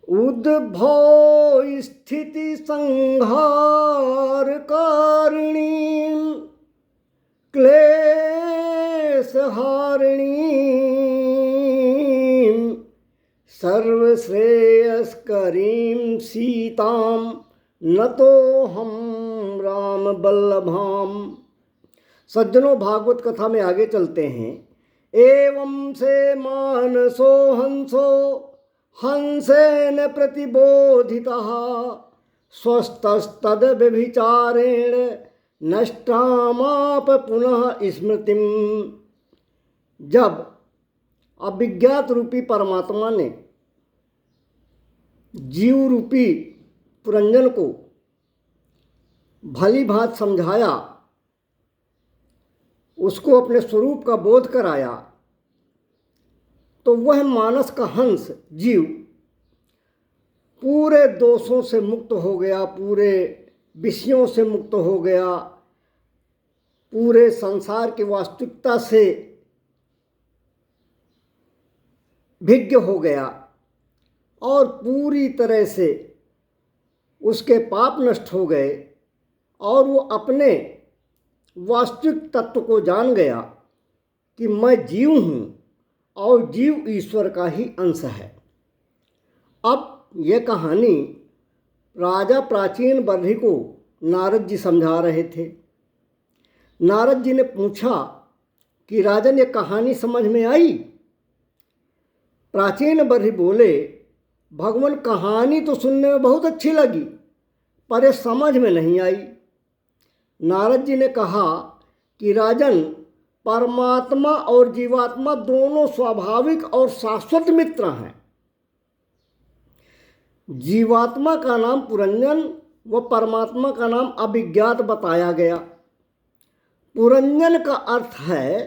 उद्भव स्थिति संहार कारिणीं क्लेश हारिणीं सर्वश्रेयस्करीं सीतां नतो हम राम बल्लभाम। सज्जनों, भागवत कथा में आगे चलते हैं। एवं से मानसो हंसो हंसेन प्रतिबोधितः स्वस्तस्तद व्यभिचारेण नष्टामाप पुनः स्मृतिम। जब अभिज्ञात रूपी परमात्मा ने जीव रूपी पुरंजन को भली भांति समझाया, उसको अपने स्वरूप का बोध कराया, तो वह मानस का हंस जीव पूरे दोषों से मुक्त हो गया, पूरे विषयों से मुक्त हो गया, पूरे संसार की वास्तविकता से भिज्ञ हो गया और पूरी तरह से उसके पाप नष्ट हो गए और वो अपने वास्तविक तत्व को जान गया कि मैं जीव हूँ और जीव ईश्वर का ही अंश है। अब यह कहानी राजा प्राचीन बर्ही को नारद जी समझा रहे थे। नारद जी ने पूछा कि राजन, ये कहानी समझ में आई? प्राचीन बर्ही बोले, भगवान, कहानी तो सुनने में बहुत अच्छी लगी, पर ये समझ में नहीं आई। नारद जी ने कहा कि राजन, परमात्मा और जीवात्मा दोनों स्वाभाविक और शाश्वत मित्र हैं। जीवात्मा का नाम पुरंजन व परमात्मा का नाम अभिज्ञात बताया गया। पुरंजन का अर्थ है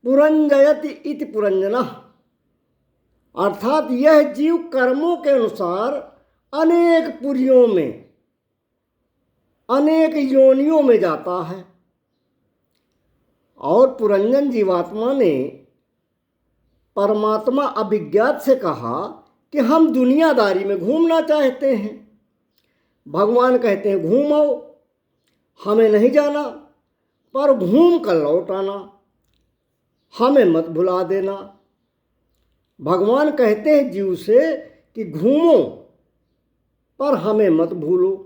पुरंजयति इति पुरंजनः, अर्थात यह जीव कर्मों के अनुसार अनेक पुरियों में, अनेक योनियों में जाता है। और पुरंजन जीवात्मा ने परमात्मा अभिज्ञात से कहा कि हम दुनियादारी में घूमना चाहते हैं। भगवान कहते हैं घूम आओ, हमें नहीं जाना, पर घूम कर लौट आना, हमें मत भुला देना। भगवान कहते हैं जीव से कि घूमो पर हमें मत भूलो,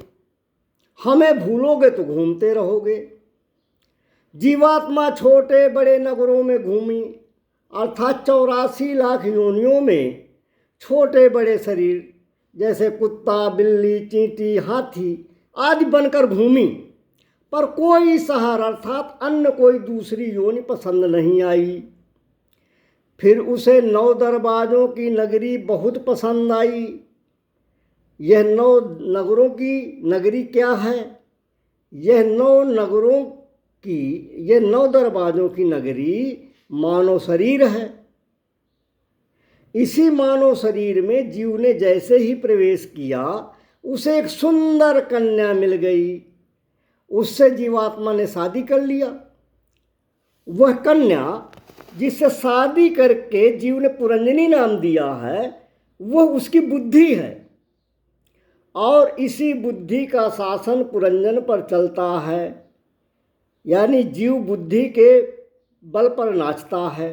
हमें भूलोगे तो घूमते रहोगे। जीवात्मा छोटे बड़े नगरों में घूमी, अर्थात 84 लाख योनियों में छोटे बड़े शरीर जैसे कुत्ता, बिल्ली, चींटी, हाथी आदि बनकर घूमी, पर कोई शहर अर्थात अन्य कोई दूसरी योनि पसंद नहीं आई। फिर उसे 9 दरवाज़ों की नगरी बहुत पसंद आई। यह 9 नगरों की नगरी क्या है? यह 9 दरवाज़ों की नगरी मानव शरीर है। इसी मानव शरीर में जीव ने जैसे ही प्रवेश किया, उसे एक सुंदर कन्या मिल गई। उससे जीवात्मा ने शादी कर लिया। वह कन्या जिससे शादी करके जीव ने पुरंजनी नाम दिया है, वह उसकी बुद्धि है और इसी बुद्धि का शासन पुरंजन पर चलता है। यानी जीव बुद्धि के बल पर नाचता है।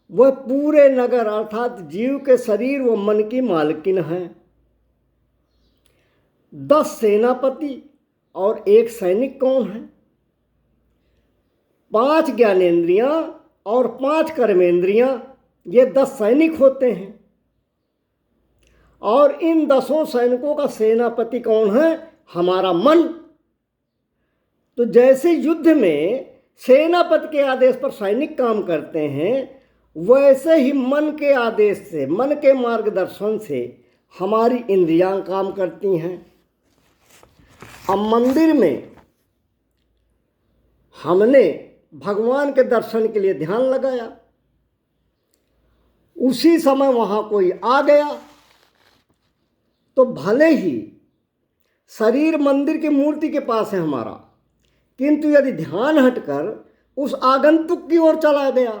वह पूरे नगर अर्थात जीव के शरीर व मन की मालकिन है। 10 सेनापति और 1 सैनिक कौन है? 5 ज्ञानेंद्रियां और 5 कर्मेंद्रियां, ये 10 सैनिक होते हैं। और इन 10 सैनिकों का सेनापति कौन है? हमारा मन। तो जैसे युद्ध में सेनापति के आदेश पर सैनिक काम करते हैं, वैसे ही मन के आदेश से, मन के मार्गदर्शन से हमारी इंद्रियां काम करती हैं। अब मंदिर में हमने भगवान के दर्शन के लिए ध्यान लगाया, उसी समय वहाँ कोई आ गया तो भले ही शरीर मंदिर की मूर्ति के पास है हमारा, किंतु यदि ध्यान हटकर उस आगंतुक की ओर चला गया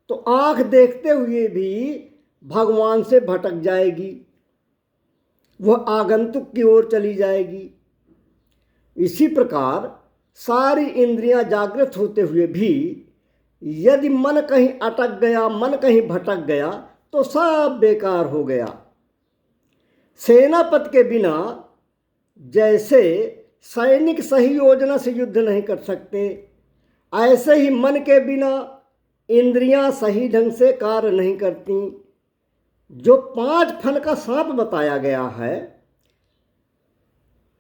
तो आँख देखते हुए भी भगवान से भटक जाएगी, वह आगंतुक की ओर चली जाएगी। इसी प्रकार सारी इंद्रियां जागृत होते हुए भी यदि मन कहीं अटक गया, मन कहीं भटक गया, तो सब बेकार हो गया। सेनापति के बिना जैसे सैनिक सही योजना से युद्ध नहीं कर सकते, ऐसे ही मन के बिना इंद्रियां सही ढंग से कार्य नहीं करती। जो 5 फन का सांप बताया गया है,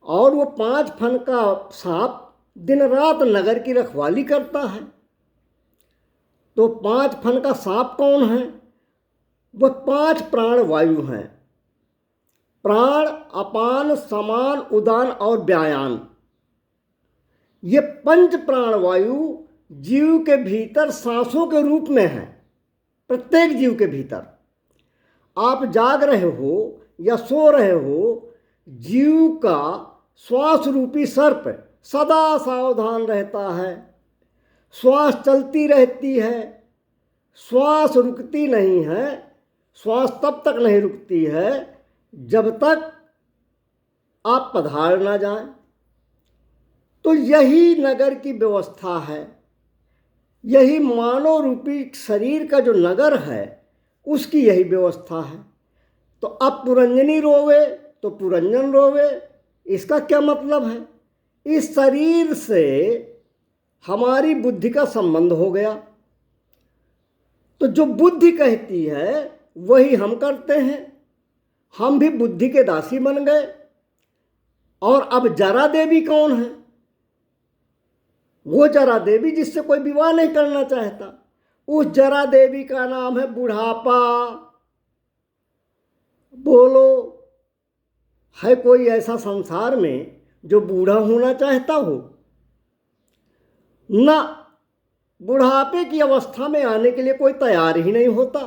और वो 5 फन का सांप दिन रात नगर की रखवाली करता है। तो 5 फन का सांप कौन है? वह 5 प्राण वायु हैं। प्राण, अपान, समान, उदान और व्यायान। ये 5 प्राण वायु जीव के भीतर सांसों के रूप में है, प्रत्येक जीव के भीतर। आप जाग रहे हो या सो रहे हो, जीव का श्वास रूपी सर्प सदा सावधान रहता है। श्वास चलती रहती है, श्वास रुकती नहीं है। श्वास तब तक नहीं रुकती है जब तक आप पधार ना जाएं। तो यही नगर की व्यवस्था है, यही मानव रूपी शरीर का जो नगर है उसकी यही व्यवस्था है। तो अब पुरंजनी रोवे तो पुरंजन रोवे, इसका क्या मतलब है? इस शरीर से हमारी बुद्धि का संबंध हो गया, तो जो बुद्धि कहती है वही हम करते हैं। हम भी बुद्धि के दासी बन गए। और अब जरा देवी कौन है? वो जरा देवी जिससे कोई विवाह नहीं करना चाहता। उस जरा देवी का नाम है बुढ़ापा। बोलो, है कोई ऐसा संसार में जो बूढ़ा होना चाहता हो? ना, बुढ़ापे की अवस्था में आने के लिए कोई तैयार ही नहीं होता।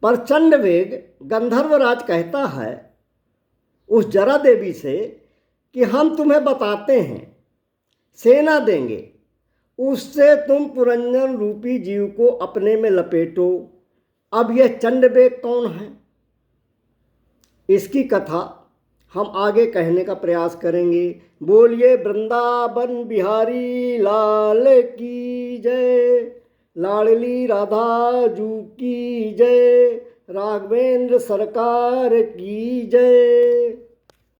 पर चंडवेग गंधर्वराज कहता है उस जरा देवी से कि हम तुम्हें बताते हैं, सेना देंगे, उससे तुम पुरंजन रूपी जीव को अपने में लपेटो। अब यह चंडवेग कौन है, इसकी कथा हम आगे कहने का प्रयास करेंगे। बोलिए वृंदावन बिहारी लाल की जय, लाडली राधा जू की जय, राघवेंद्र सरकार की जय।